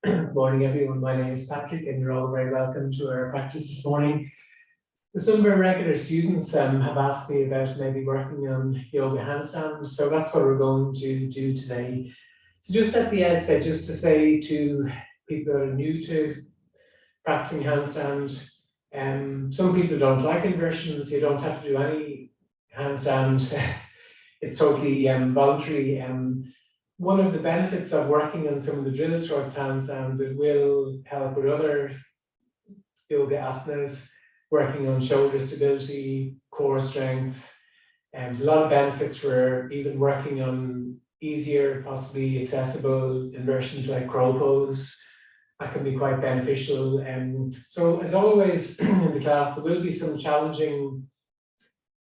Good morning, everyone. My name is Patrick, and you're all very welcome to our practice this morning. So some of our regular students have asked me about maybe working on yoga handstand, so that's what we're going to do today. So just at the outset, just to say to people that are new to practicing handstand, some people don't like inversions. You don't have to do any handstand. It's totally voluntary. One of the benefits of working on some of the drills towards handstands, it will help with other yoga asanas, working on shoulder stability, core strength, and a lot of benefits for even working on easier, possibly accessible inversions like crow pose. That can be quite beneficial. So as always in the class, there will be some challenging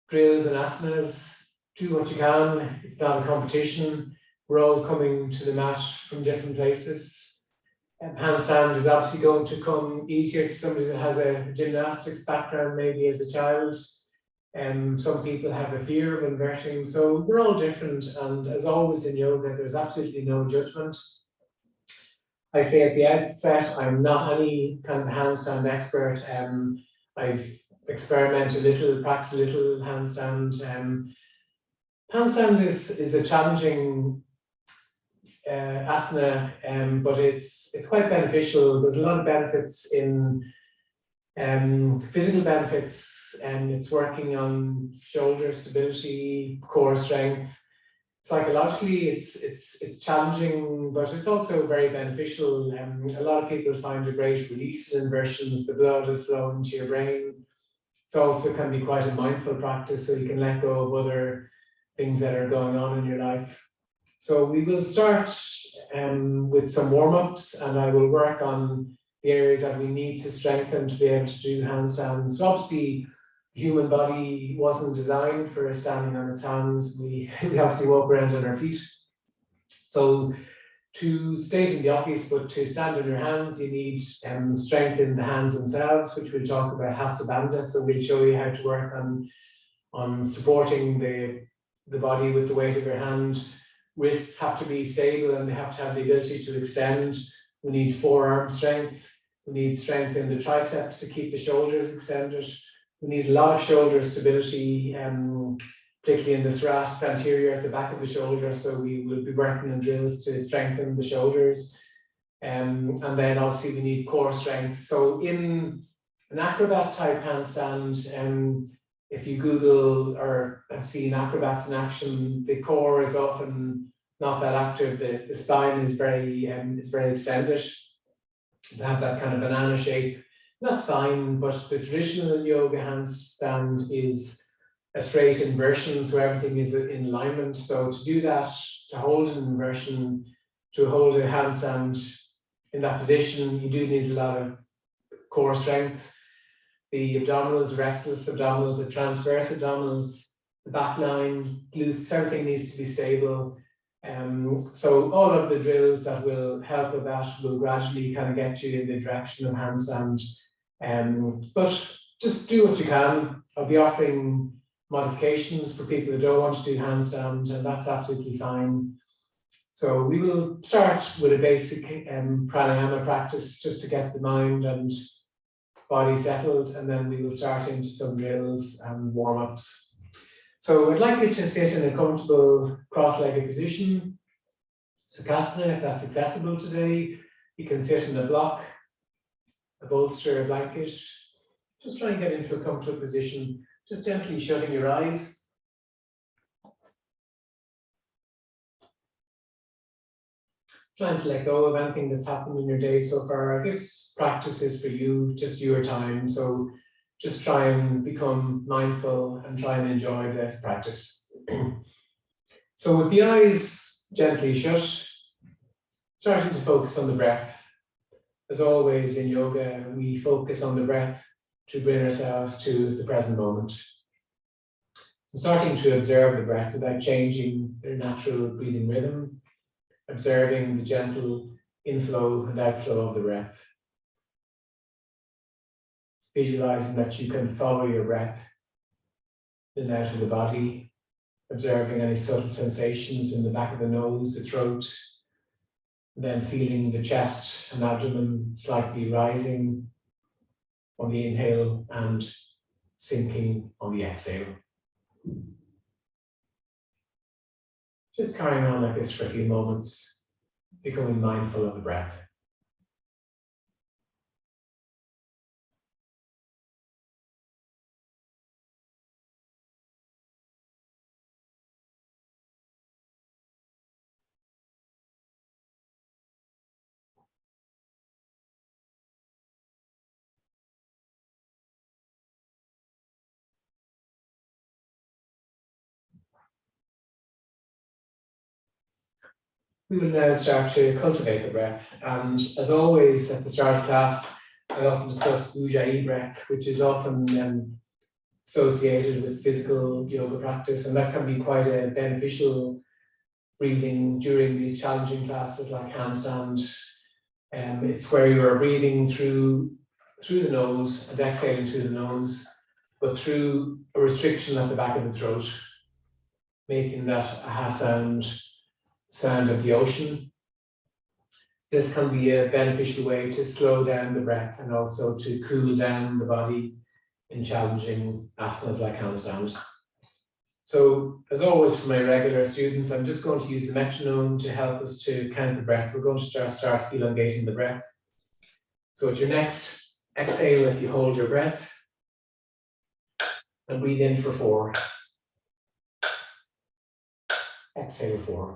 drills and asanas. Do what you can. It's not a competition. We're all coming to the mat from different places. Handstand is obviously going to come easier to somebody that has a gymnastics background, maybe as a child. Some people have a fear of inverting, so we're all different. And as always in yoga, there's absolutely no judgment. I say at the outset, I'm not any kind of handstand expert. I've experimented a little, practiced a little handstand. Handstand is a challenging asana, but it's quite beneficial. There's a lot of benefits in physical benefits, and it's working on shoulder stability, core strength. Psychologically, it's challenging, but it's also very beneficial. A lot of people find a great release in inversions. The blood is flowing to your brain. It also can be quite a mindful practice, so you can let go of other things that are going on in your life. So we will start with some warm-ups, and I will work on the areas that we need to strengthen to be able to do handstands. So obviously, the human body wasn't designed for standing on its hands. We obviously walk around on our feet. So to state the obvious, but to stand on your hands, you need strength in the hands themselves, which we'll talk about Hasta. So we'll show you how to work on supporting the body with the weight of your hand. Wrists have to be stable and they have to have the ability to extend. We need forearm strength. We need strength in the triceps to keep the shoulders extended. We need a lot of shoulder stability, particularly in the serratus anterior at the back of the shoulder. So we will be working on drills to strengthen the shoulders. And then obviously we need core strength. So in an acrobat type handstand, if you Google or have seen acrobats in action, the core is often not that active. The spine is very extended. They have that kind of banana shape. That's fine, but the traditional yoga handstand is a straight inversion, so everything is in alignment. So to do that, to hold an inversion, to hold a handstand in that position, you do need a lot of core strength. The abdominals, rectus abdominals, the transverse abdominals, the back line, glutes, everything needs to be stable. So all of the drills that will help with that will gradually kind of get you in the direction of handstand. But just do what you can. I'll be offering modifications for people who don't want to do handstand, and that's absolutely fine. So we will start with a basic pranayama practice just to get the mind and body settled, and then we will start into some drills and warm-ups. So I'd like you to sit in a comfortable cross-legged position. Sukhasana, if that's accessible today. You can sit in a block, a bolster, a blanket. Just try and get into a comfortable position, just gently shutting your eyes. Trying to let go of anything that's happened in your day so far. This practice is for you, just your time. So just try and become mindful and try and enjoy the practice. So with the eyes gently shut, starting to focus on the breath. As always in yoga, we focus on the breath to bring ourselves to the present moment. So starting to observe the breath without changing their natural breathing rhythm, observing the gentle inflow and outflow of the breath. Visualizing that you can follow your breath in and out of the body, observing any subtle sensations in the back of the nose, the throat, then feeling the chest and abdomen slightly rising on the inhale and sinking on the exhale. Just carrying on like this for a few moments, becoming mindful of the breath. We will now start to cultivate the breath. And as always, at the start of class, I often discuss Ujjayi breath, which is often associated with physical yoga practice, and that can be quite a beneficial breathing during these challenging classes like handstand. It's where you are breathing through the nose and exhaling through the nose, but through a restriction at the back of the throat, making that a ha sound of the ocean. This can be a beneficial way to slow down the breath and also to cool down the body in challenging asanas like handstand. So, as always for my regular students, I'm just going to use the metronome to help us to count the breath. We're going to start elongating the breath. So at your next exhale, if you hold your breath and breathe in for 4. Exhale 4.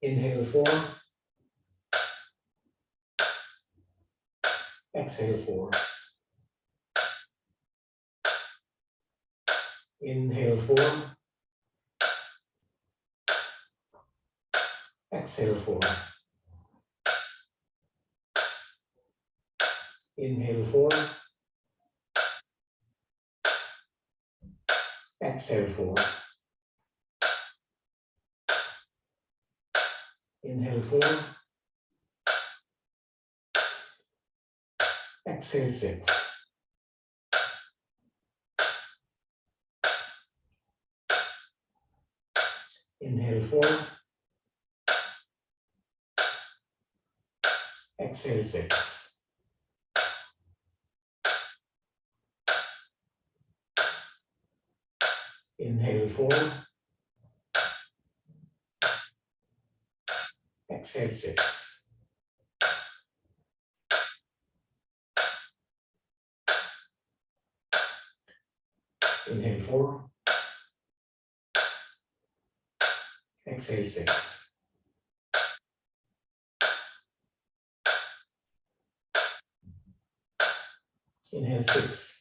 Inhale 4. Exhale 4. Inhale 4. Exhale 4. Inhale 4. Exhale 4. Inhale 4. Exhale 6. Inhale 4. Exhale 6. Inhale 4. Exhale 6. Inhale 4. Exhale 6. Inhale 6.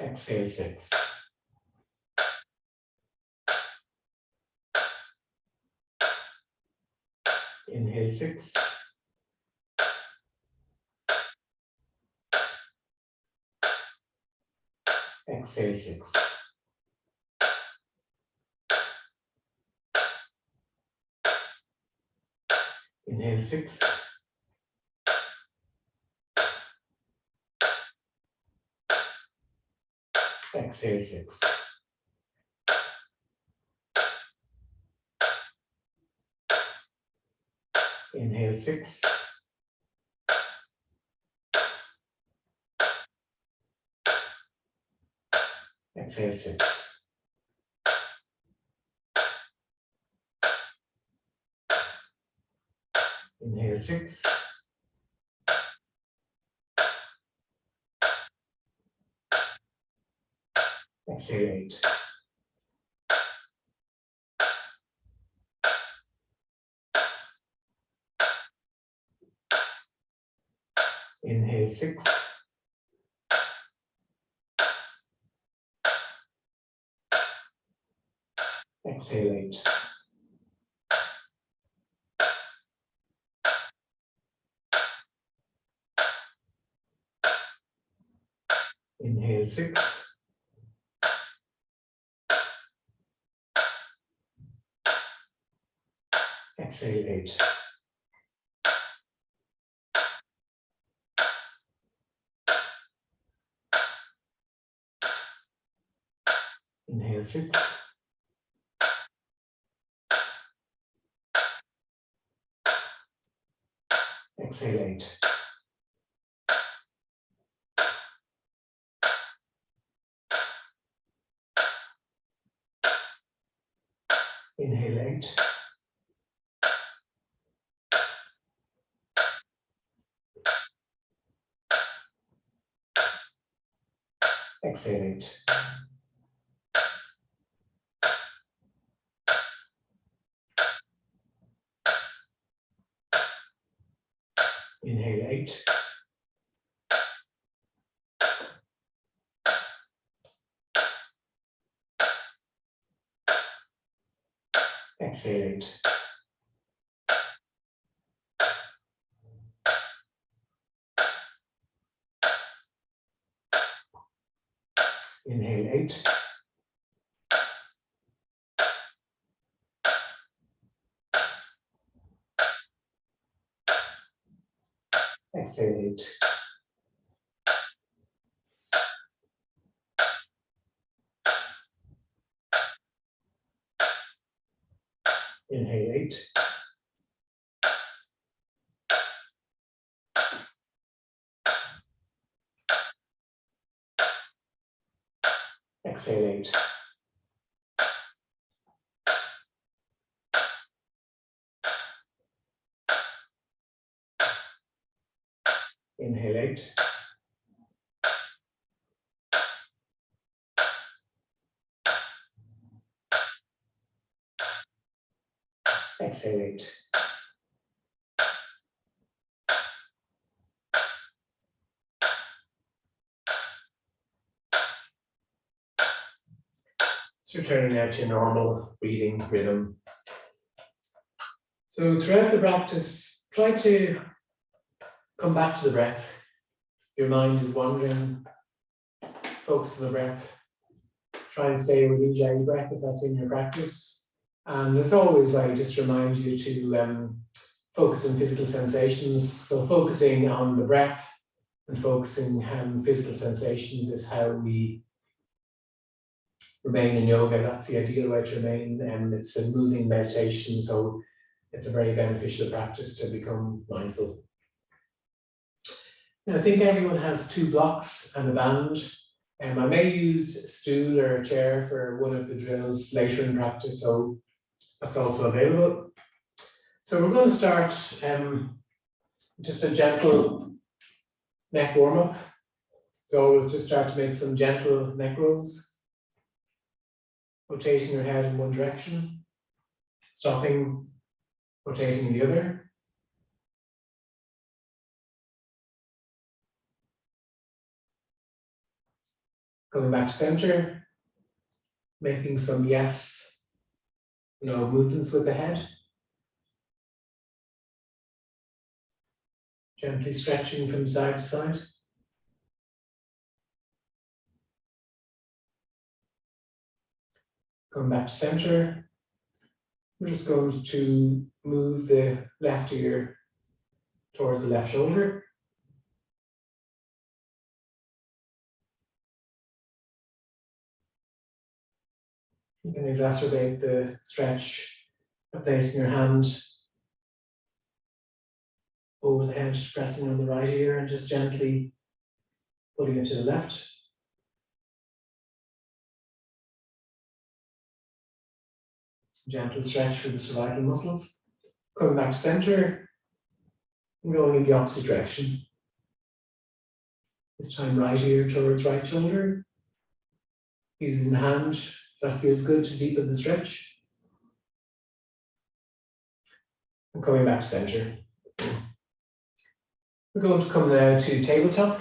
Exhale 6. Inhale 6. Exhale 6. Inhale 6. Exhale 6. Inhale 6. Exhale 6. Inhale 6. Exhale 8. Inhale 6. Exhale 8. Inhale 6. Exhale 8. Inhale 6. Exhale 8. Inhale 8. Exhale 8. Inhale 8. Exhale 8. Inhale 8. Exhale 8. Inhale 8. Exhale 8. Inhale 8. Exhale 8. So returning now to your normal breathing rhythm. So throughout the practice, try to come back to the breath. Your mind is wandering, focus on the breath. Try and stay with Ujjayi breath if that's in your practice. And as always, I just remind you to focus on physical sensations. So focusing on the breath and focusing on physical sensations is how we remain in yoga. That's the ideal way to remain. And it's a moving meditation, so it's a very beneficial practice to become mindful. Now, I think everyone has 2 blocks and a band. I may use a stool or a chair for one of the drills later in practice, so that's also available. So we're going to start just a gentle neck warm-up. So always just start to make some gentle neck rolls. Rotating your head in one direction, stopping, rotating in the other. Coming back to center, making some yes, no movements with the head. Gently stretching from side to side. Coming back to center. We're just going to move the left ear towards the left shoulder. You can exacerbate the stretch by placing your hand over the head, pressing on the right ear and just gently pulling it to the left. Gentle stretch for the cervical muscles. Coming back to center and going in the opposite direction. This time right ear towards right shoulder. Using the hand, if that feels good, to deepen the stretch. And coming back to center. We're going to come now to tabletop.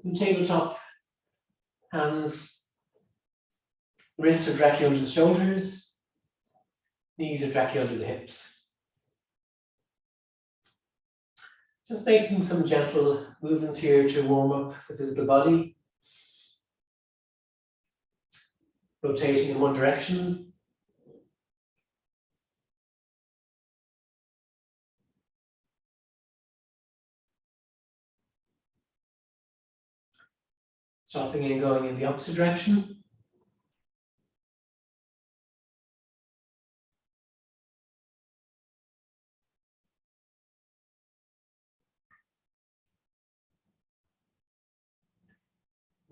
In tabletop, hands, wrists are directly under the shoulders, knees are directly under the hips. Just making some gentle movements here to warm up the physical body. Rotating in one direction. Stopping and going in the opposite direction.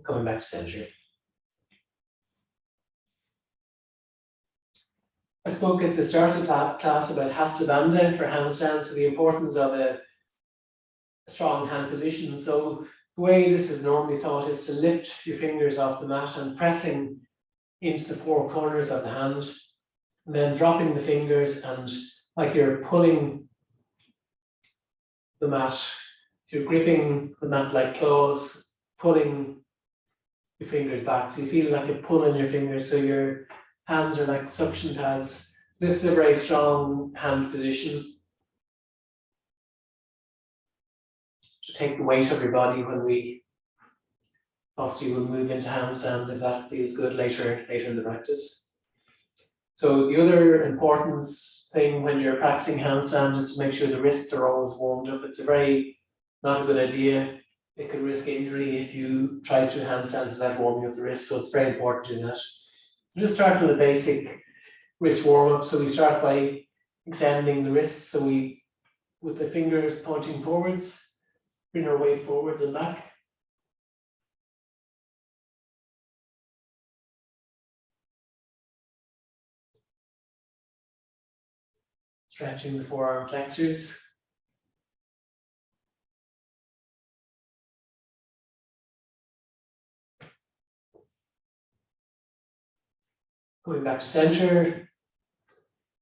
Coming back to center. I spoke at the start of the class about Handstand for handstand, so the importance of a strong hand position. So the way this is normally taught is to lift your fingers off the mat and pressing into the four corners of the hand, and then dropping the fingers, and like you're pulling the mat, you're gripping the mat like claws, pulling your fingers back. So you feel like a pull in your fingers, so your hands are like suction pads. This is a very strong hand position to take the weight of your body when we possibly will move into handstand if that feels good later in the practice. So the other important thing when you're practicing handstand is to make sure the wrists are always warmed up. It's a very not a good idea. It could risk injury if you try to handstand without warming up the wrists. So it's very important to do that. Just start with a basic wrist warm up. So we start by extending the wrists. So we, with the fingers pointing forwards, bring our weight forwards and back. Stretching the forearm flexors. Going back to center.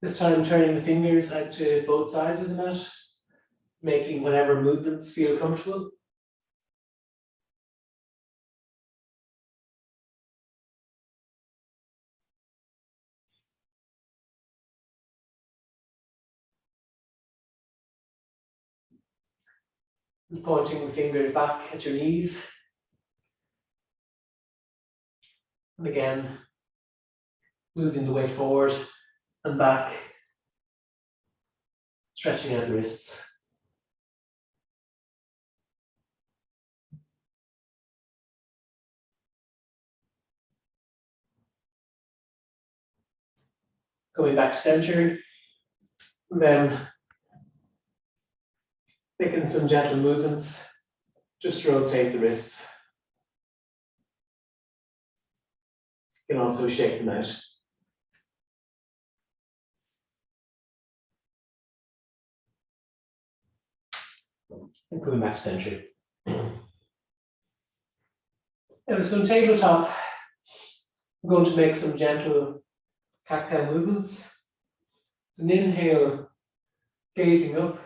This time turning the fingers out to both sides of the mat, making whatever movements feel comfortable. And pointing the fingers back at your knees. And again, moving the weight forward and back, stretching out the wrists. Going back to center, and then making some gentle movements, just rotate the wrists. You can also shake them out. And coming back to center. And so tabletop, I'm going to make some gentle cat-cow movements. It's an inhale, gazing up,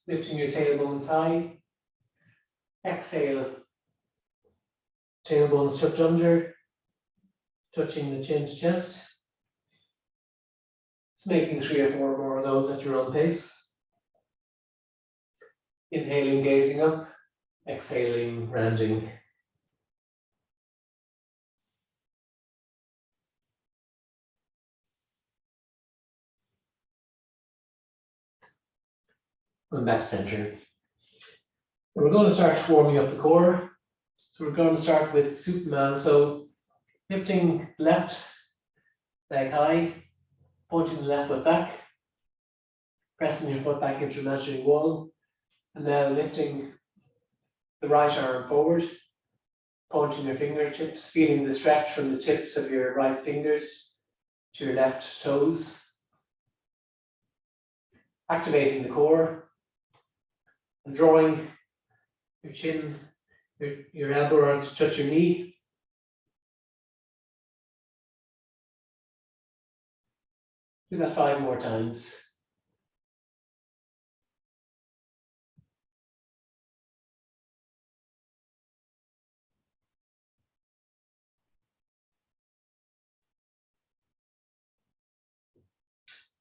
lifting your tailbones high. Exhale, tailbones tucked under, touching the chin to chest. Just making 3 or 4 more of those at your own pace. Inhaling, gazing up, exhaling, rounding. Going back to center. And we're going to start warming up the core. So we're going to start with Superman. So lifting left leg high, pointing the left foot back, pressing your foot back into your imaginary wall, and now lifting the right arm forward, pointing your fingertips, feeling the stretch from the tips of your right fingers to your left toes, activating the core, and drawing your chin, your elbow around to touch your knee. Do that 5 more times.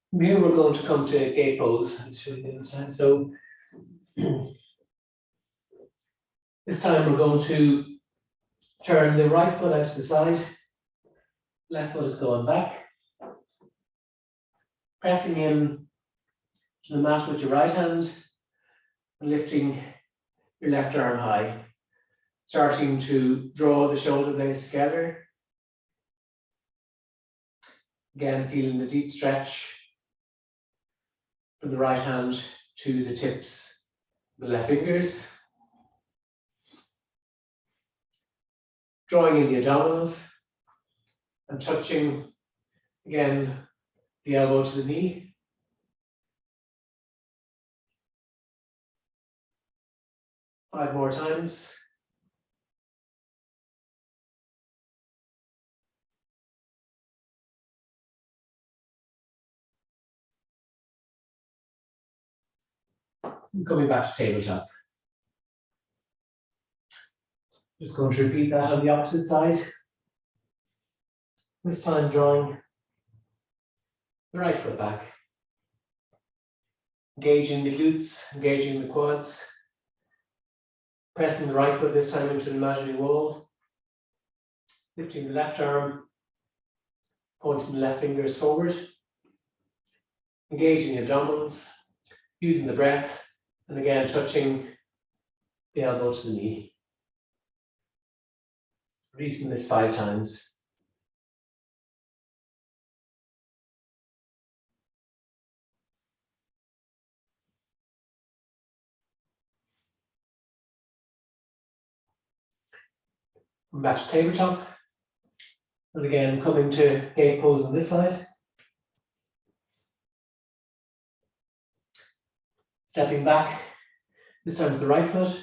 From here we're going to come to gate pose. So this time we're going to turn the right foot out to the side, left foot is going back, pressing in to the mat with your right hand and lifting your left arm high. starting to draw the shoulder blades together. Again, feeling the deep stretch from the right hand to the tips of the left fingers. Drawing in the abdominals and touching, again, the elbow to the knee. Five more times. And coming back to tabletop. Just going to repeat that on the opposite side. This time drawing the right foot back. Engaging the glutes, engaging the quads. Pressing the right foot this time into an imaginary wall. Lifting the left arm, pointing the left fingers forward. Engaging the abdominals, using the breath, and again touching the elbow to the knee. Repeating this 5 times. Come back to tabletop. And again, coming to gate pose on this side. Stepping back, this time with the right foot,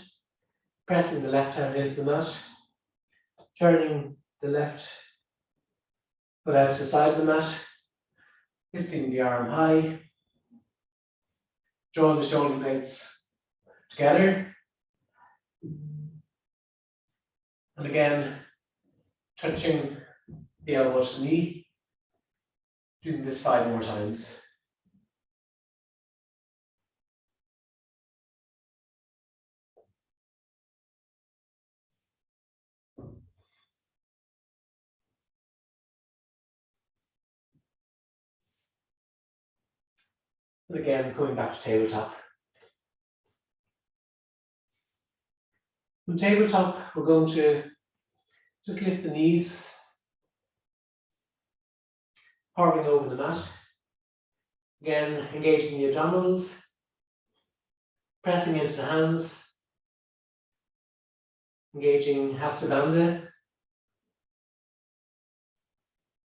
pressing the left hand into the mat, turning the left foot out to the side of the mat, lifting the arm high, drawing the shoulder blades together, and again, touching the elbow to the knee, doing this 5 more times. And again, coming back to tabletop. On tabletop, we're going to just lift the knees, hovering over the mat. Again, engaging the abdominals, pressing into the hands, engaging Hasta.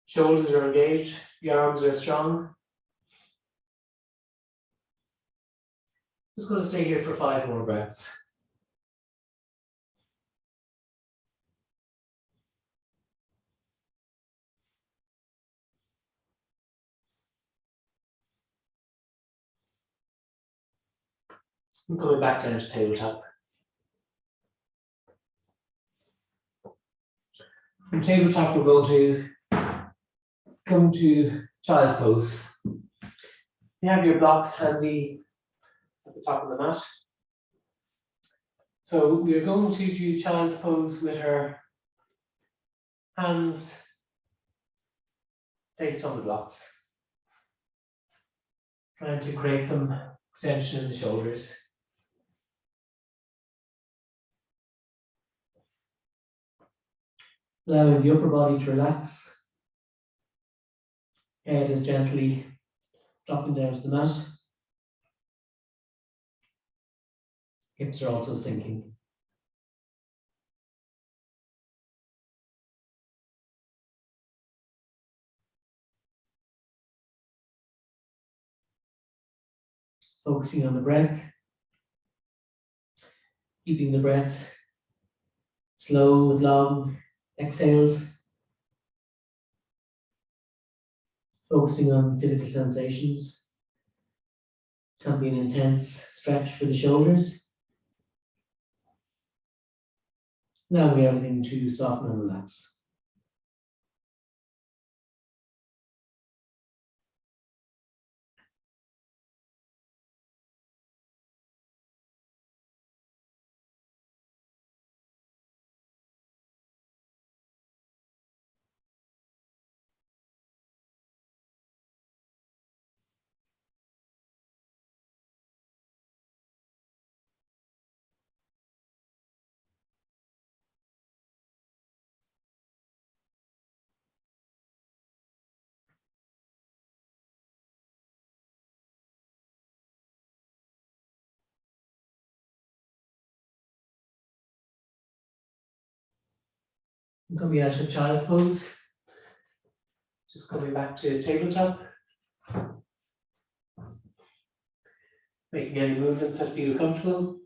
Shoulders are engaged, the arms are strong. Just going to stay here for 5 more breaths. And coming back down to tabletop. From tabletop, we're going to come to child's pose. You have your blocks handy at the top of the mat. So we're going to do child's pose with our hands placed on the blocks, trying to create some extension in the shoulders. Allowing the upper body to relax. Head is gently dropping down to the mat. Hips are also sinking. Focusing on the breath. Keeping the breath slow and long exhales. Focusing on physical sensations. Can be an intense stretch for the shoulders. Now we have everything to soften and relax. Coming out of child's pose. Just coming back to tabletop. Making any movements that feel comfortable.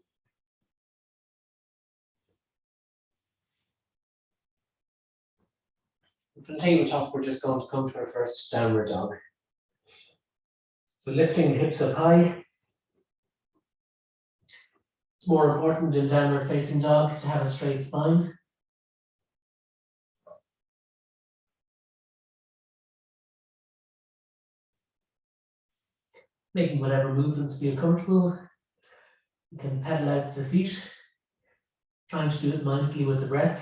From tabletop, we're just going to come to our first downward dog. So lifting the hips up high. It's more important in downward facing dog to have a straight spine. Making whatever movements feel comfortable. You can pedal out the feet, trying to do it mindfully with the breath.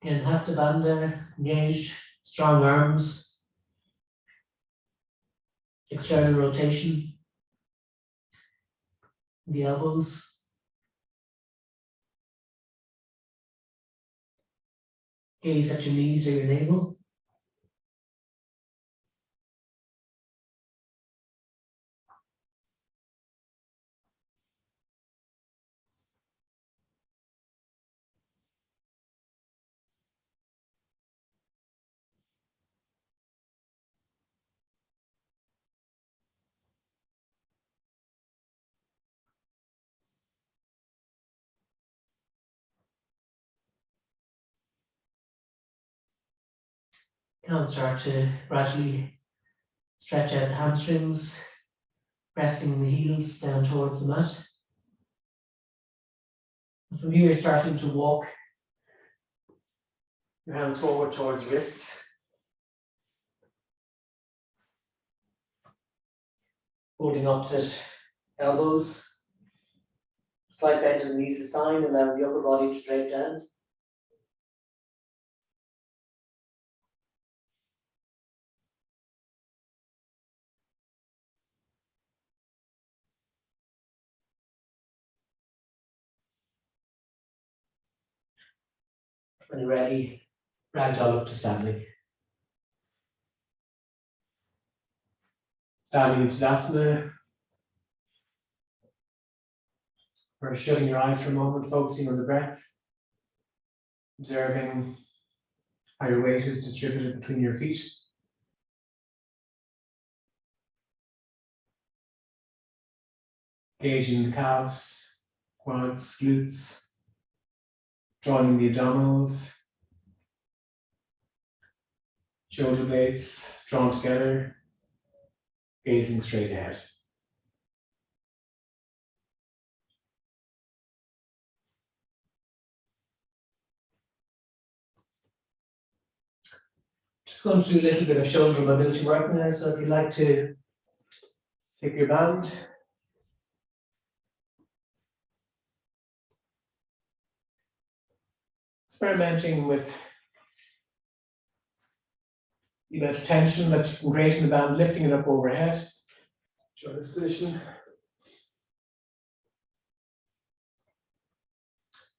Again, Handstand, engaged, strong arms, external rotation, the elbows. Gaze at your knees or your navel. Can start to gradually stretch out the hamstrings, pressing the heels down towards the mat. And from here, starting to walk your hands forward towards wrists. Holding opposite elbows. Slight bend in the knees is fine, allow the upper body to drape down. When you're ready, ragdoll up to standing. Standing into Tadasana. Or shutting your eyes for a moment, focusing on the breath. Observing how your weight is distributed between your feet. Gauging the calves, quads, glutes. Drawing the abdominals. Shoulder blades drawn together. Gazing straight ahead. Just going to do a little bit of shoulder mobility work now, so if you'd like to take your band. Experimenting with the amount of tension that you can create in the band, lifting it up overhead. Show this position.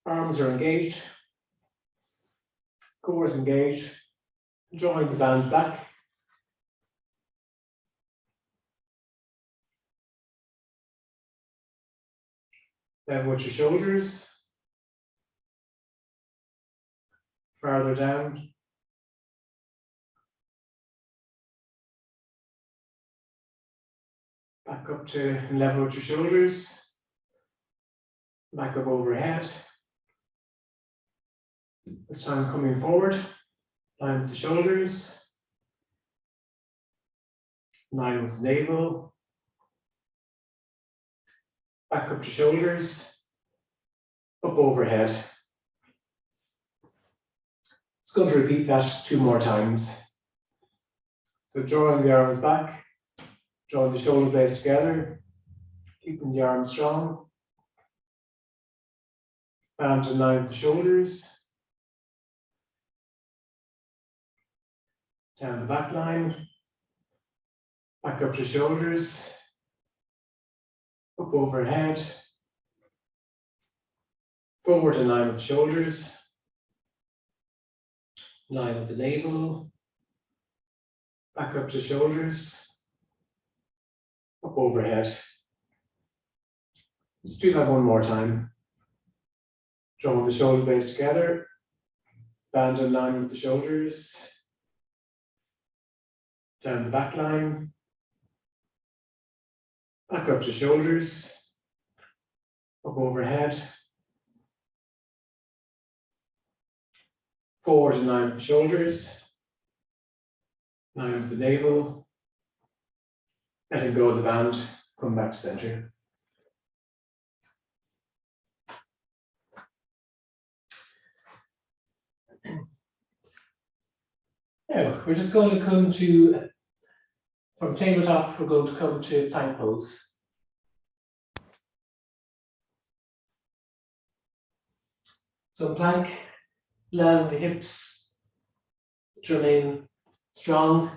Arms are engaged. Core is engaged. Drawing the band back. Level with your shoulders. Farther down. Back up to level with your shoulders. Back up overhead. This time coming forward. Line with the shoulders. Line with the navel. Back up to shoulders. Up overhead. It's going to repeat that 2 more times. So drawing the arms back, drawing the shoulder blades together, keeping the arms strong. Band in line with the shoulders. Down the back line. Back up to shoulders. Up overhead. Forward in line with the shoulders. Line with the navel. Back up to shoulders. Up overhead. Let's do that 1 more time. Drawing the shoulder blades together, band in line with the shoulders, down the back line, back up to shoulders, up overhead, forward in line with the shoulders, line with the navel, letting go of the band, come back to center. Now, we're just going to come to, from tabletop, we're going to come to plank pose. So plank, allowing the hips to remain strong.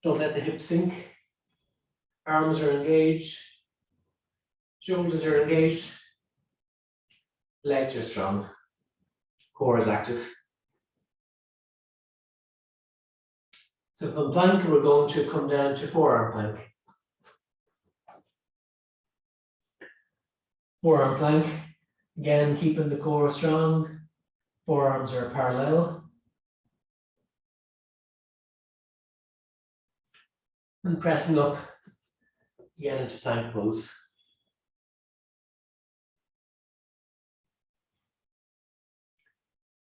Don't let the hips sink. Arms are engaged. Shoulders are engaged. Legs are strong. Core is active. So from plank, we're going to come down to forearm plank. Forearm plank, again, keeping the core strong. Forearms are parallel. And pressing up again into plank pose.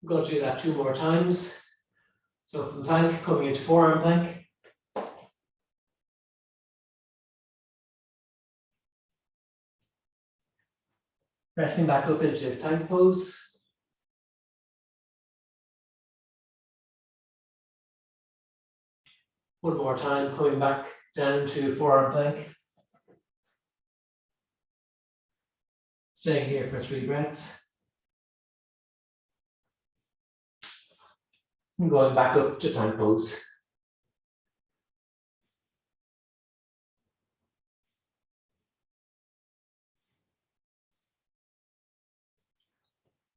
We're going to do that 2 more times. So from plank, coming into forearm plank. Pressing back up into plank pose. One more time, coming back down to forearm plank. Staying here for 3 breaths. And going back up to plank pose.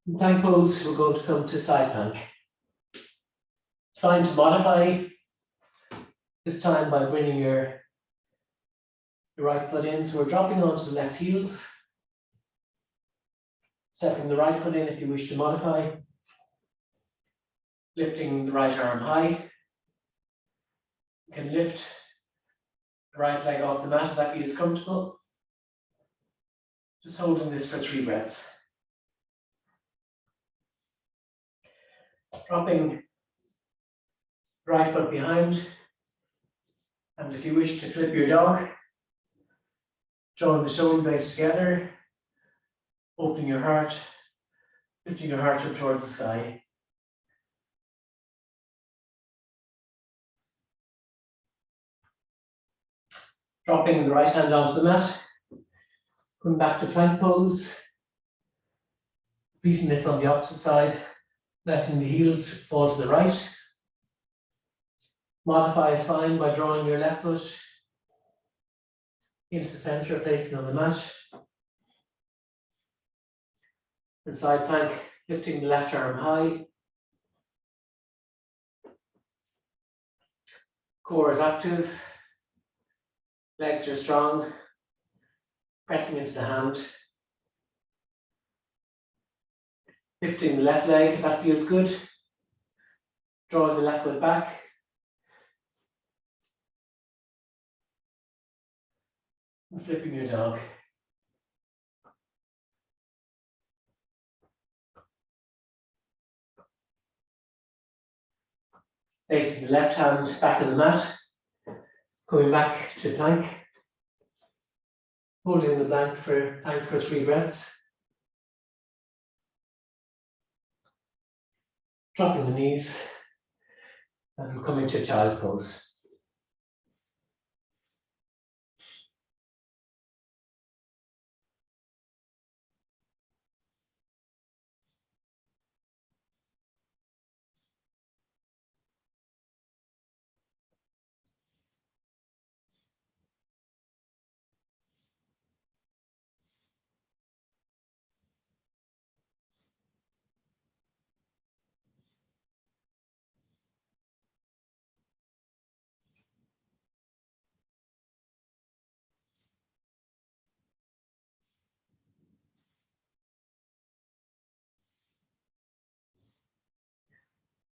In plank pose, we're going to come to side plank. It's fine to modify this time by bringing your right foot in. So we're dropping onto the left heels. Stepping the right foot in if you wish to modify. Lifting the right arm high. You can lift the right leg off the mat if that feels comfortable. Just holding this for 3 breaths. Dropping right foot behind. And if you wish to flip your dog, drawing the shoulder blades together, opening your heart, lifting your heart up towards the sky. Dropping the right hand onto the mat, coming back to plank pose, repeating this on the opposite side, letting the heels fall to the right. Modify is fine by drawing your left foot into the center, placing on the mat. And side plank, lifting the left arm high. Core is active. Legs are strong. Pressing into the hand. Lifting the left leg if that feels good. Drawing the left foot back. And flipping your dog. Placing the left hand back on the mat. Coming back to plank. Holding the plank for 3 breaths. Dropping the knees and coming to child's pose.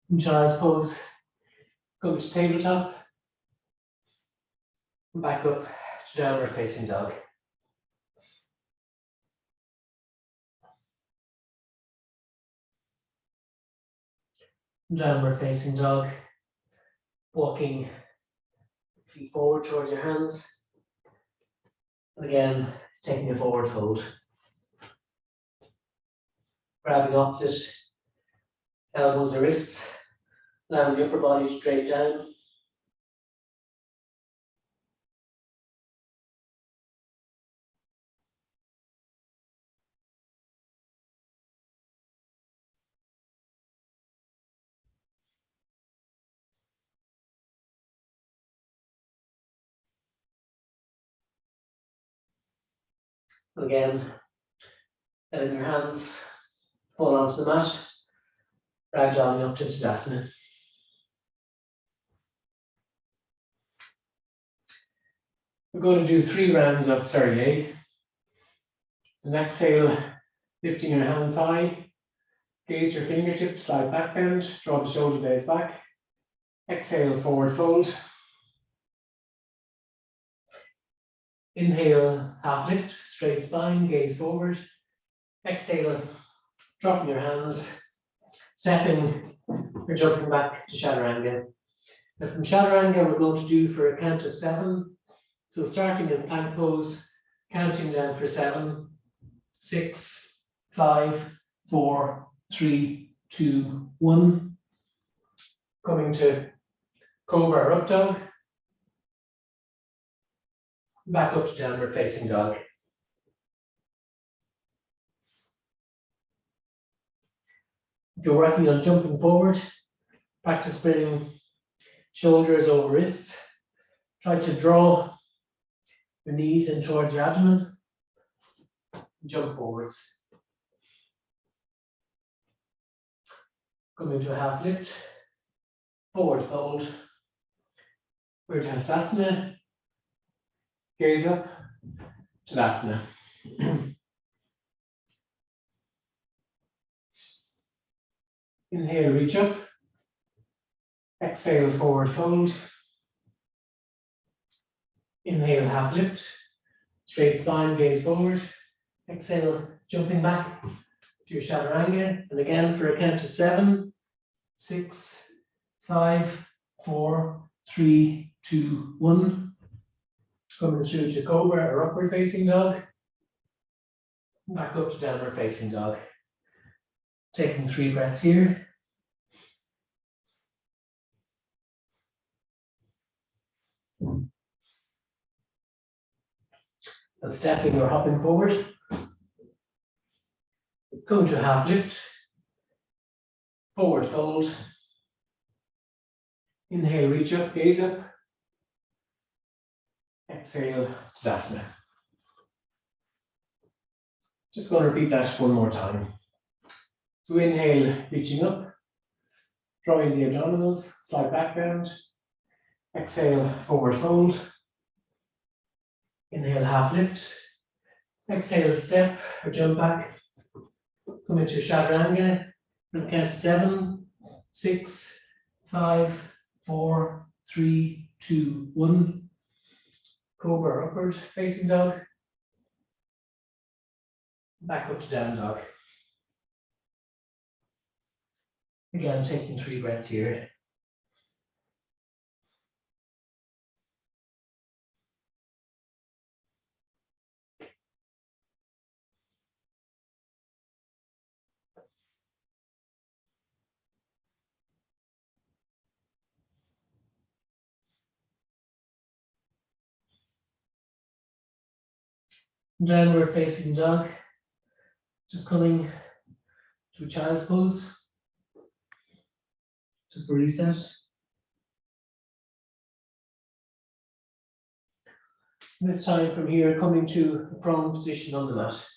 In child's pose, go to tabletop, and back up to downward facing dog. Downward facing dog, walking feet forward towards your hands, and again taking a forward fold. Grabbing opposite elbows or wrists, allowing the upper body to drape down. Again, letting your hands fall onto the mat, ragdolling up to Tadasana. We're going to do 3 rounds of Surya. So exhale, lifting your hands high, gaze your fingertips, slight back bend, draw the shoulder blades back. Exhale, forward fold. Inhale, half lift, straight spine, gaze forward. Exhale, dropping your hands, stepping or jumping back to Chaturanga. Now from Chaturanga, we're going to do for a count of 7. So starting in plank pose, counting down for 7, 6, 5, 4, 3, 2, 1. Coming to Cobra or Up Dog. Back up to Downward Facing Dog. If you're working on jumping forward, practice bringing shoulders over wrists. Try to draw your knees in towards your abdomen. Jump forwards. Come into a half lift. Forward fold. Urdhvastasana. Gaze up. Tadasana. Inhale, reach up. Exhale, forward fold. Inhale, half lift. Straight spine, gaze forward. Exhale, jumping back to your Chaturanga. And again for a count of 7, 6, 5, 4, 3, 2, 1. Coming through to Cobra or Upward Facing Dog. Back up to Downward Facing Dog. Taking 3 breaths here. And stepping or hopping forward. Going to a half lift. Forward fold. Inhale, reach up, gaze up. Exhale, Tadasana. Just going to repeat that one more time. So inhale, reaching up, drawing the abdominals, slight back bend. Exhale, forward fold. Inhale, half lift. Exhale, step or jump back. Come into Chaturanga. And count to 7, 6, 5, 4, 3, 2, 1. Cobra or Upward Facing Dog. Back up to Down Dog. Again, taking 3 breaths here. Downward Facing Dog. Just coming to a child's pose. Just a reset. This time from here, coming to a prone position on the mat.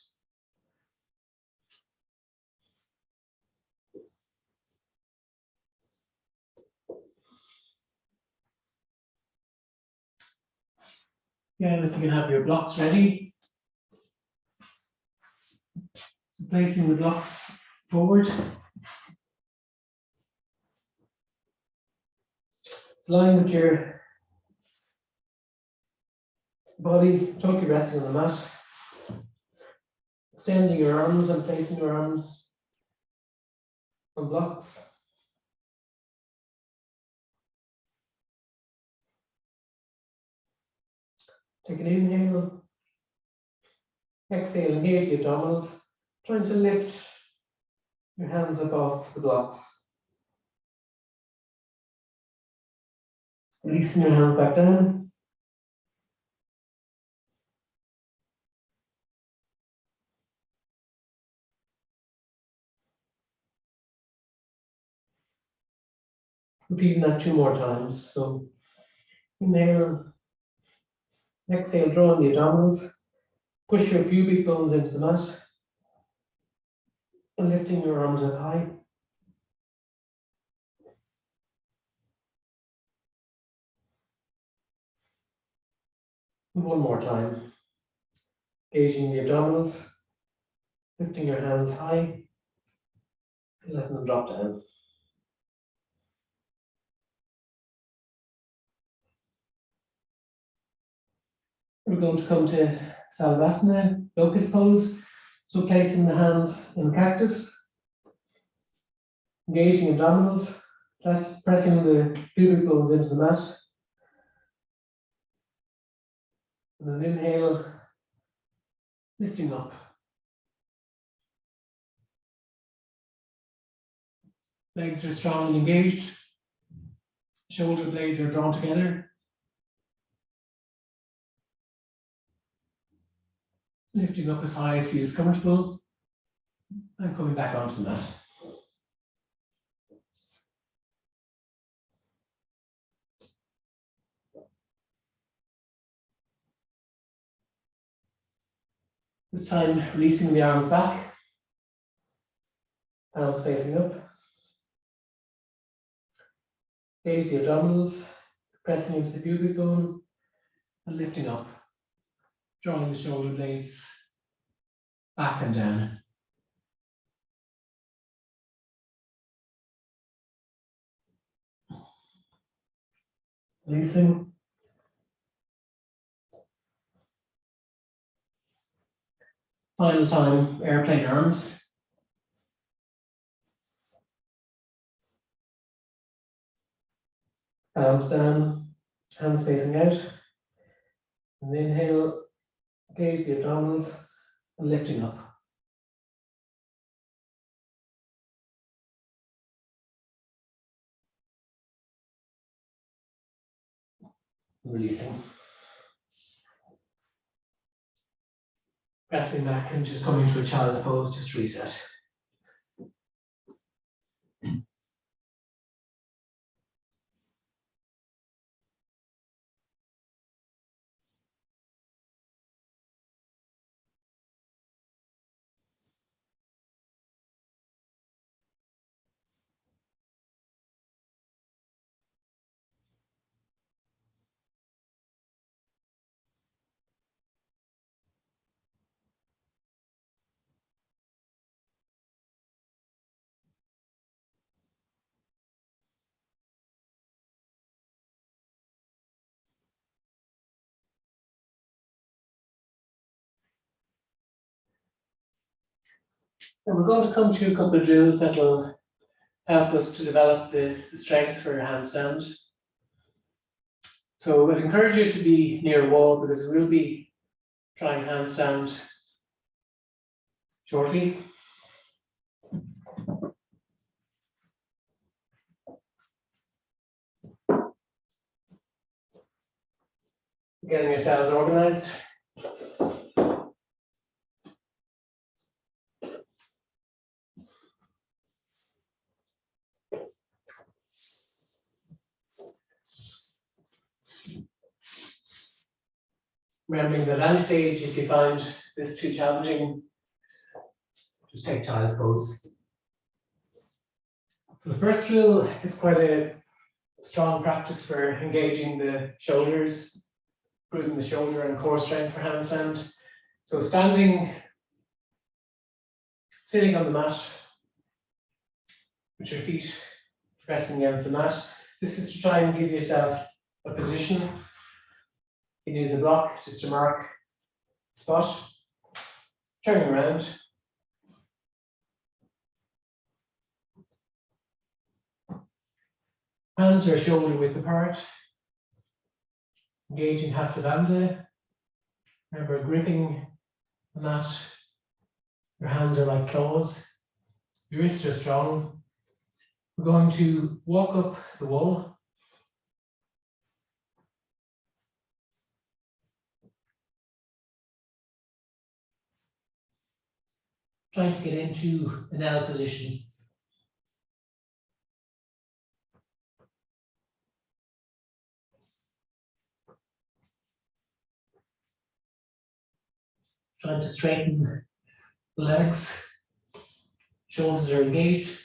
Again, if you can have your blocks ready. So placing the blocks forward. lying with your body totally resting on the mat, extending your arms and placing your arms on blocks. Take an inhale, exhale, engage the abdominals, trying to lift your hands up off the blocks. Releasing your hands back down. Repeating that 2 more times. So inhale, exhale, draw on the abdominals, push your pubic bones into the mat, and lifting your arms up high. And 1 more time. Engaging the abdominals, lifting your hands high, and letting them drop down. We're going to come to Savasana, locust pose. So placing the hands in cactus, engaging abdominals, pressing the pubic bones into the mat. And then inhale, lifting up. Legs are strong and engaged. Shoulder blades are drawn together. Lifting up as high as feels comfortable. And coming back onto the mat. This time, releasing the arms back. Palms facing up. Engage the abdominals, pressing into the pubic bone and lifting up, drawing the shoulder blades back and down. Releasing. Final time, airplane arms. Palms down, hands facing out. And inhale, engage the abdominals and lifting up. Releasing. Pressing back and just coming to a child's pose, just reset. And we're going to come to a couple of drills that will help us to develop the strength for a handstand. So I'd encourage you to be near a wall because we will be trying handstand shortly. Getting yourselves organized. Remembering that at any stage, if you find this too challenging, just take child's pose. So the first drill is quite a strong practice for engaging the shoulders, improving the shoulder and core strength for handstand. So sitting on the mat with your feet resting against the mat, This is to try and give yourself a position. You can use a block just to mark the spot. Turning around. Hands are shoulder width apart. Engaging Handstand. Remember, gripping the mat. Your hands are like claws. Your wrists are strong. We're going to walk up the wall. Trying to get into an L position. Trying to straighten the legs. Shoulders are engaged.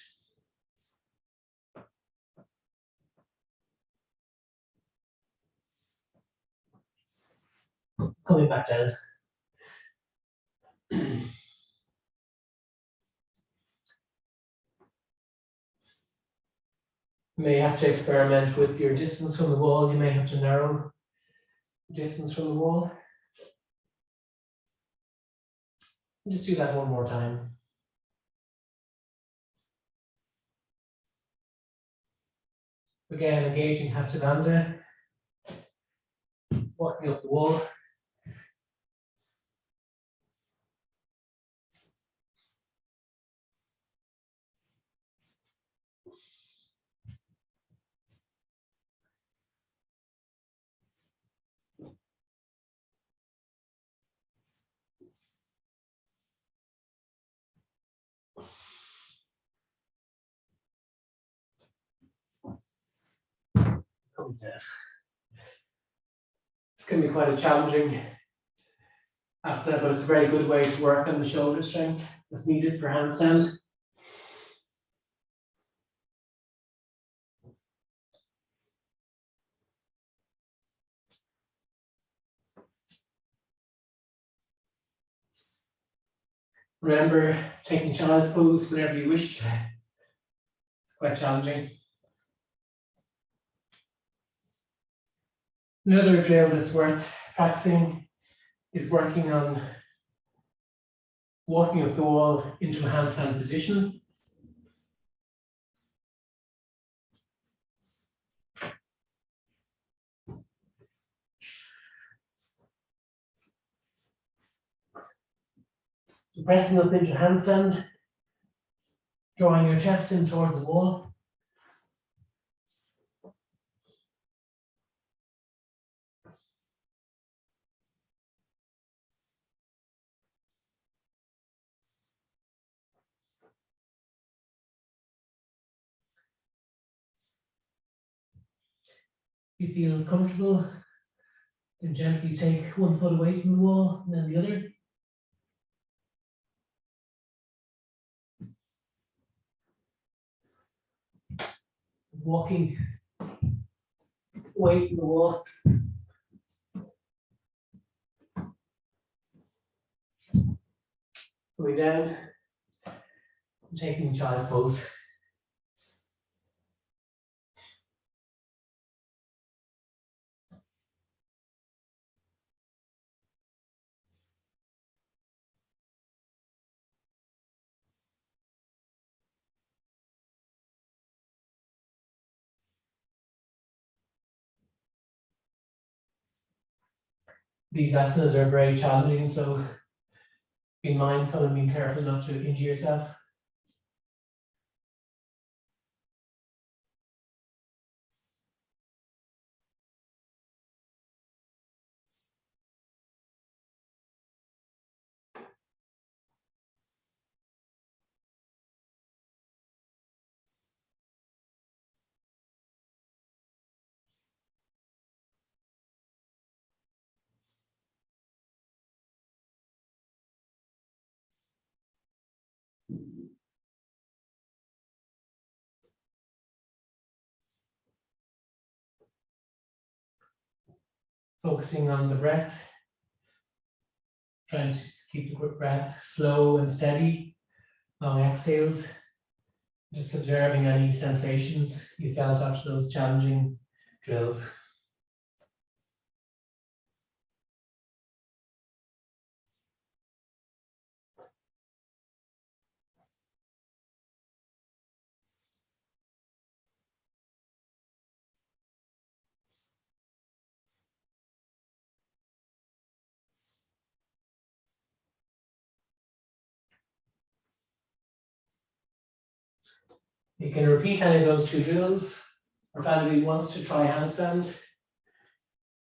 Coming back down. You may have to experiment with your distance from the wall. You may have to narrow the distance from the wall. Just do that one more time. Again, engaging Handstand. Walking up the wall. Coming down. This can be quite a challenging asana, but it's a very good way to work on the shoulder strength that's needed for handstand. Remember, taking child's pose whenever you wish. It's quite challenging. Another drill that's worth practicing is working on walking up the wall into a handstand position. So pressing up into handstand, drawing your chest in towards the wall. If you feel comfortable, then gently take one foot away from the wall and then the other. Walking away from the wall. Going down and taking child's pose. These asanas are very challenging, so be mindful and be careful not to injure yourself. Focusing on the breath, trying to keep the breath slow and steady, long exhales, Just observing any sensations you felt after those challenging drills. You can repeat any of those two drills, or if anybody wants to try handstand.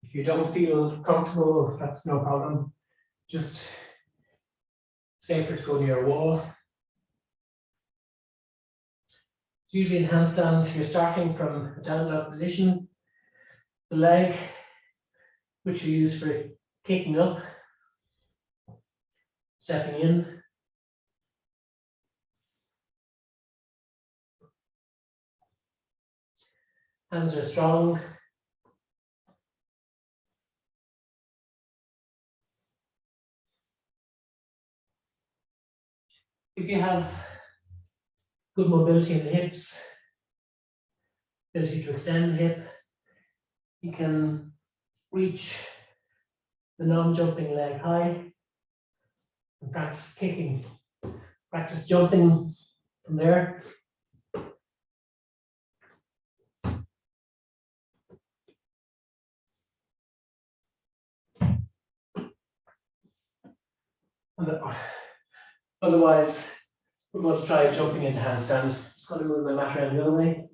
If you don't feel comfortable, that's no problem. Just safer to go near a wall. So usually in handstand, you're starting from a down dog position. The leg, which you use for kicking up, stepping in. Hands are strong. If you have good mobility in the hips, ability to extend the hip, you can reach the non-jumping leg high and practice kicking. Practice jumping from there. And otherwise, we're going to try jumping into handstand. Just going to move my mat around the other way.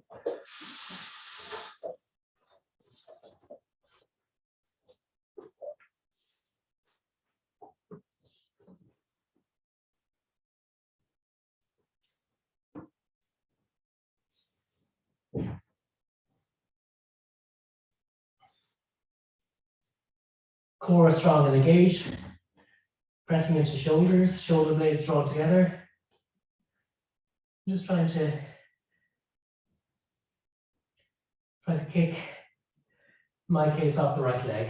Core strong and engaged. Pressing into shoulders, shoulder blades drawn together. Just trying to kick, in my case, off the right leg.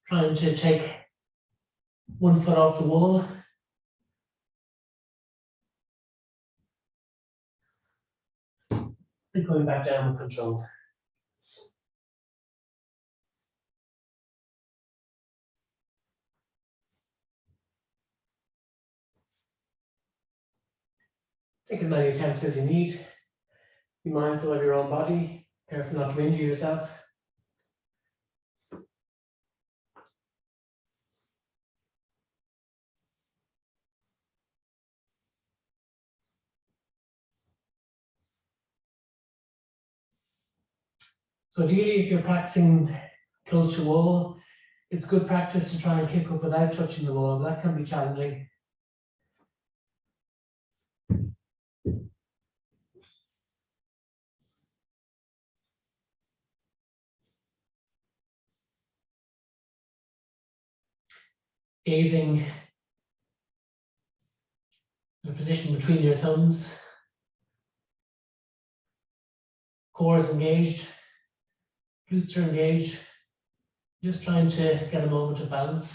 Trying to take one foot off the wall. And going back down with control. Take as many attempts as you need. Be mindful of your own body. Careful not to injure yourself. So ideally, if you're practicing close to a wall, it's good practice to try and kick up without touching the wall. That can be challenging. Gazing the position between your thumbs. Core is engaged. Glutes are engaged. Just trying to get a moment of balance.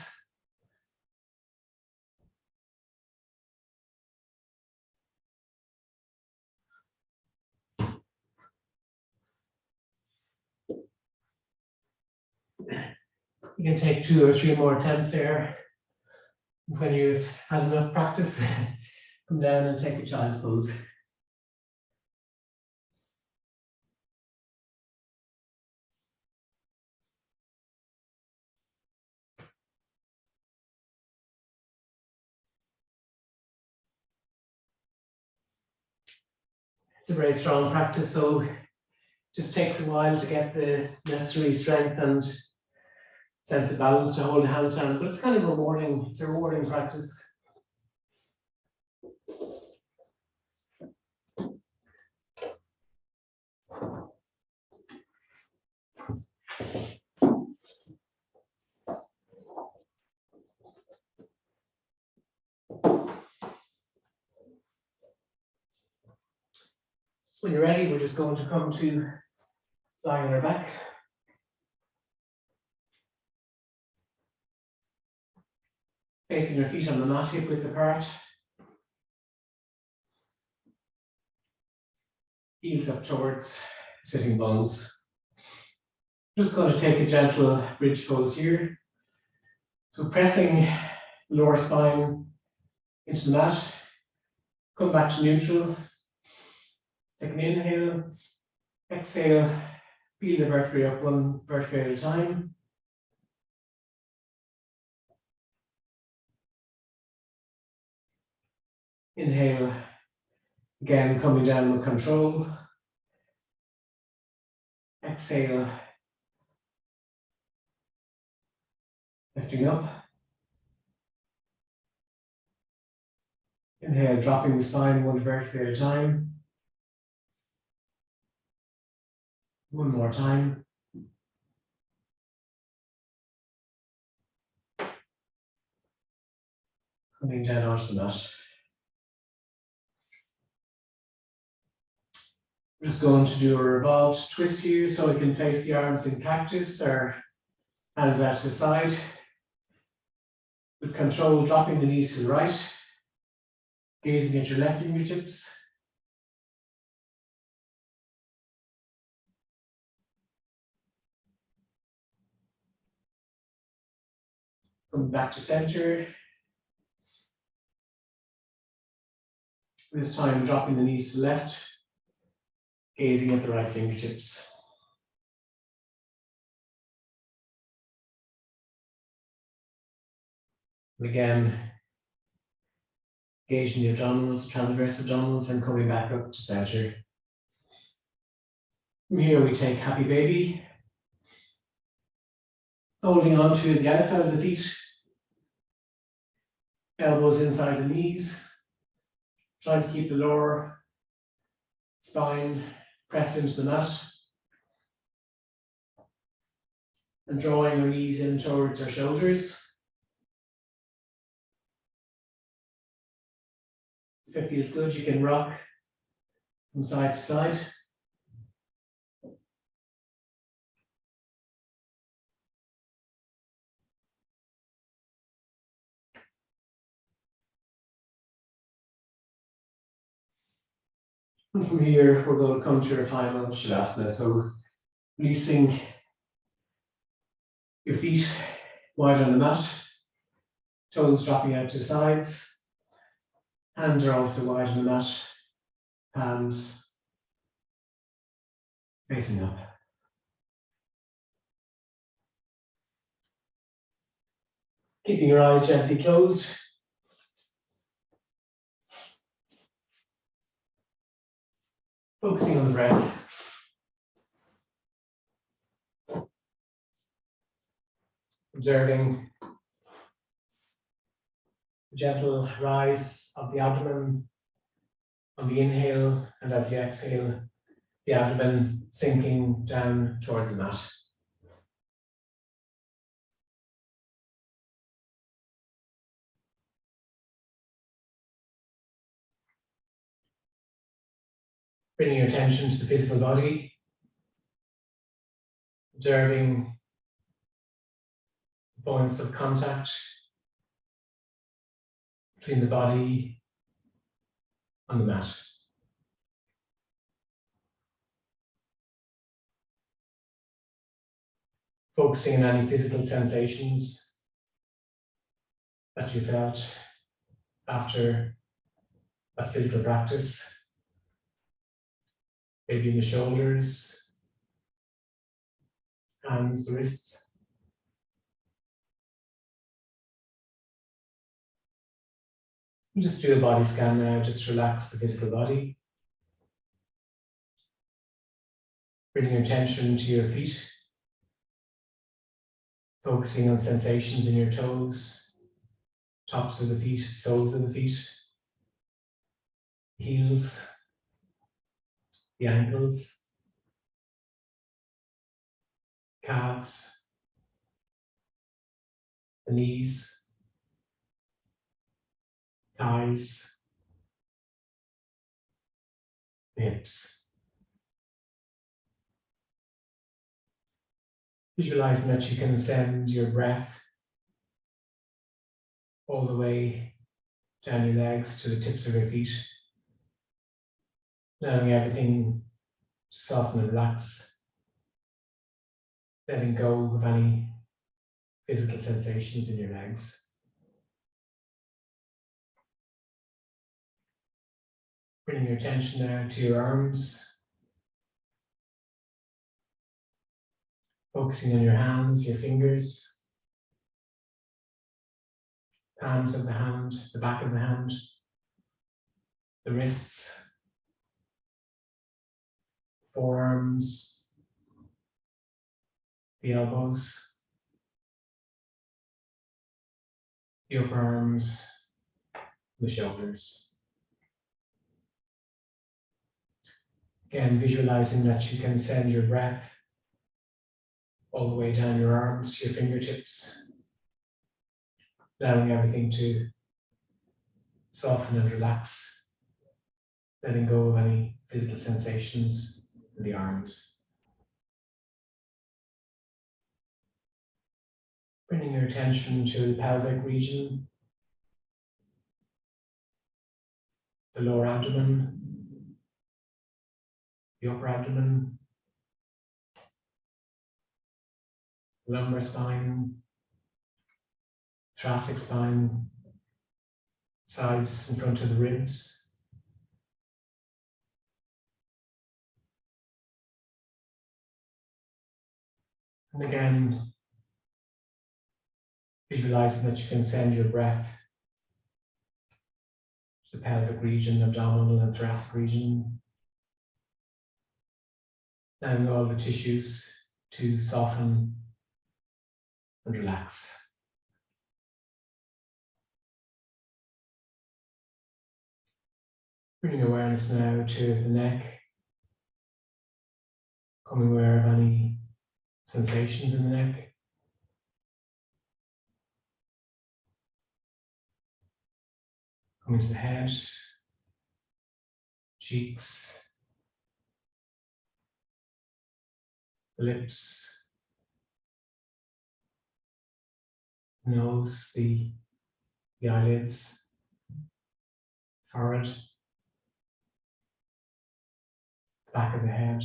You can take 2 or 3 more attempts there. When you've had enough practice, come down and take a child's pose. It's a very strong practice, so it just takes a while to get the necessary strength and sense of balance to hold a handstand, but it's kind of rewarding. It's a rewarding practice. When you're ready, we're just going to come to lying on our back. Placing your feet on the mat, hip width apart. Heels up towards sitting bones. Just going to take a gentle bridge pose here. So pressing the lower spine into the mat. Come back to neutral. Take an inhale. Exhale. Feel the vertebrae up one vertebrae at a time. Inhale. Again, coming down with control. Exhale. Lifting up. Inhale, dropping the spine one vertebrae at a time. One more time. Coming down onto the mat. We're just going to do a revolved twist here so we can place the arms in cactus or hands out to the side. With control, dropping the knees to the right, gazing at your left fingertips. Come back to center. This time, dropping the knees to the left, gazing at the right fingertips. And again, gauging the abdominals, the transverse abdominals, and coming back up to center. From here, we take happy baby, holding on to the outside of the feet, elbows inside the knees, trying to keep the lower spine pressed into the mat, and drawing our knees in towards our shoulders. If it feels good, you can rock from side to side. And from here, we're going to come to our final Shavasana. So releasing your feet wide on the mat, toes dropping out to the sides. Hands are also wide on the mat, palms facing up. Keeping your eyes gently closed. Focusing on the breath. Observing the gentle rise of the abdomen on the inhale, and as you exhale, the abdomen sinking down towards the mat. Bringing your attention to the physical body, observing points of contact between the body and the mat. Focusing on any physical sensations that you felt after that physical practice, maybe in the shoulders, hands, the wrists. And just do a body scan now, just relax the physical body. Bring your attention to your feet, focusing on sensations in your toes, tops of the feet, soles of the feet, heels, the ankles, calves, the knees, thighs, hips. Visualizing that you can send your breath all the way down your legs to the tips of your feet, allowing everything to soften and relax, letting go of any physical sensations in your legs. Bringing your attention now to your arms, focusing on your hands, your fingers, palms of the hand, the back of the hand, the wrists, forearms, the elbows, the upper arms, the shoulders. Again, visualizing that you can send your breath all the way down your arms to your fingertips, allowing everything to soften and relax, letting go of any physical sensations in the arms. Bringing your attention to the pelvic region, the lower abdomen, the upper abdomen, lumbar spine, thoracic spine, sides in front of the ribs. And again, visualizing that you can send your breath to the pelvic region, abdominal and thoracic region, allowing all the tissues to soften and relax. Bringing awareness now to the neck, becoming aware of any sensations in the neck. Coming to the head, cheeks, the lips, nose, the eyelids, forehead, back of the head.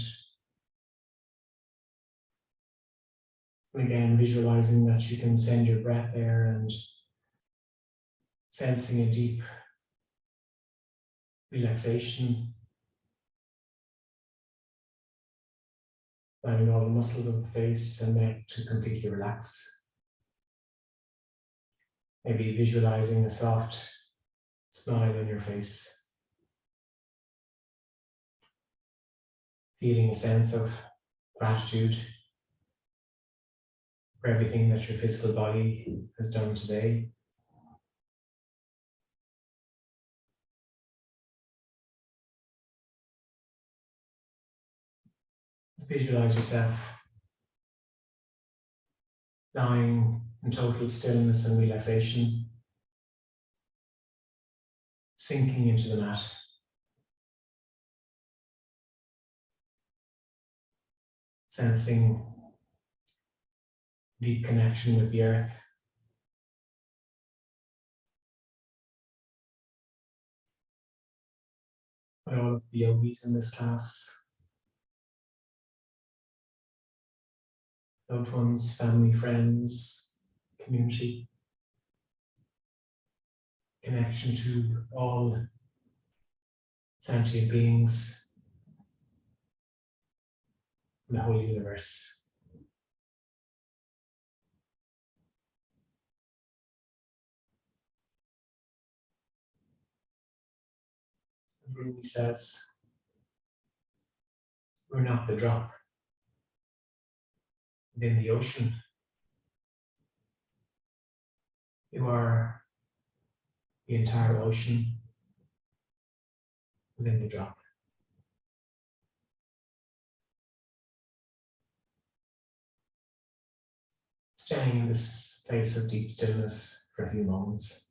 And again, visualizing that you can send your breath there and sensing a deep relaxation, allowing all the muscles of the face and neck to completely relax. Maybe visualizing a soft smile on your face, feeling a sense of gratitude for everything that your physical body has done today. Just visualize yourself lying in total stillness and relaxation, sinking into the mat. Sensing deep connection with the earth. And all of the yogis in this class, loved ones, family, friends, community, connection to all sentient beings in the whole universe. Rumi says, we're not the drop within the ocean. You are the entire ocean within the drop. Staying in this place of deep stillness for a few moments.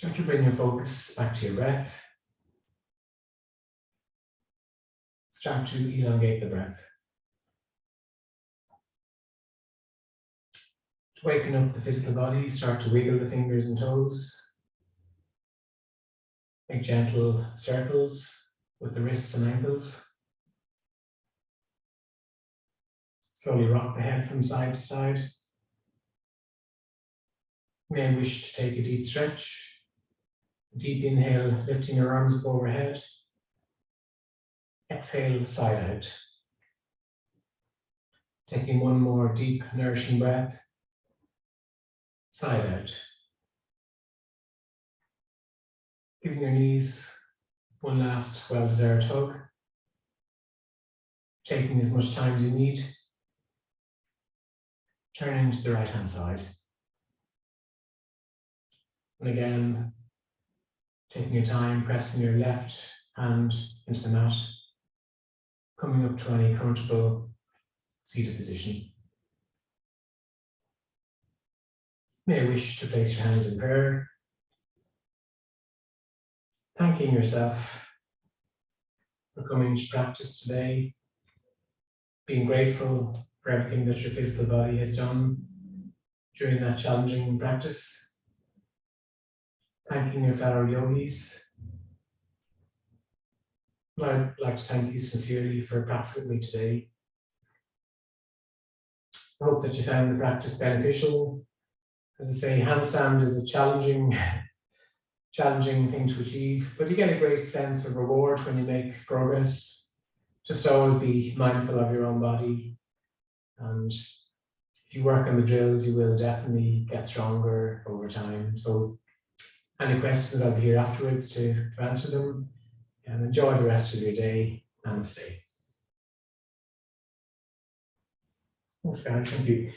Start to bring your focus back to your breath. Start to elongate the breath. To waken up the physical body, start to wiggle the fingers and toes. Make gentle circles with the wrists and ankles. Slowly rock the head from side to side. You may wish to take a deep stretch. A deep inhale, lifting your arms up overhead. Exhale, side out. Taking one more deep, nourishing breath. Side out. Giving your knees one last well-deserved hug. Taking as much time as you need. Turning to the right-hand side. And again, taking your time, pressing your left hand into the mat. Coming up to any comfortable seated position. You may wish to place your hands in prayer. Thanking yourself for coming to practice today. Being grateful for everything that your physical body has done during that challenging practice. Thanking your fellow yogis. I'd like to thank you sincerely for practicing with me today. I hope that you found the practice beneficial. As I say, handstand is a challenging thing to achieve, but you get a great sense of reward when you make progress. Just always be mindful of your own body. And if you work on the drills, you will definitely get stronger over time. So any questions, I'll be here afterwards to answer them. And enjoy the rest of your day. Namaste. Thanks, guys. Thank you.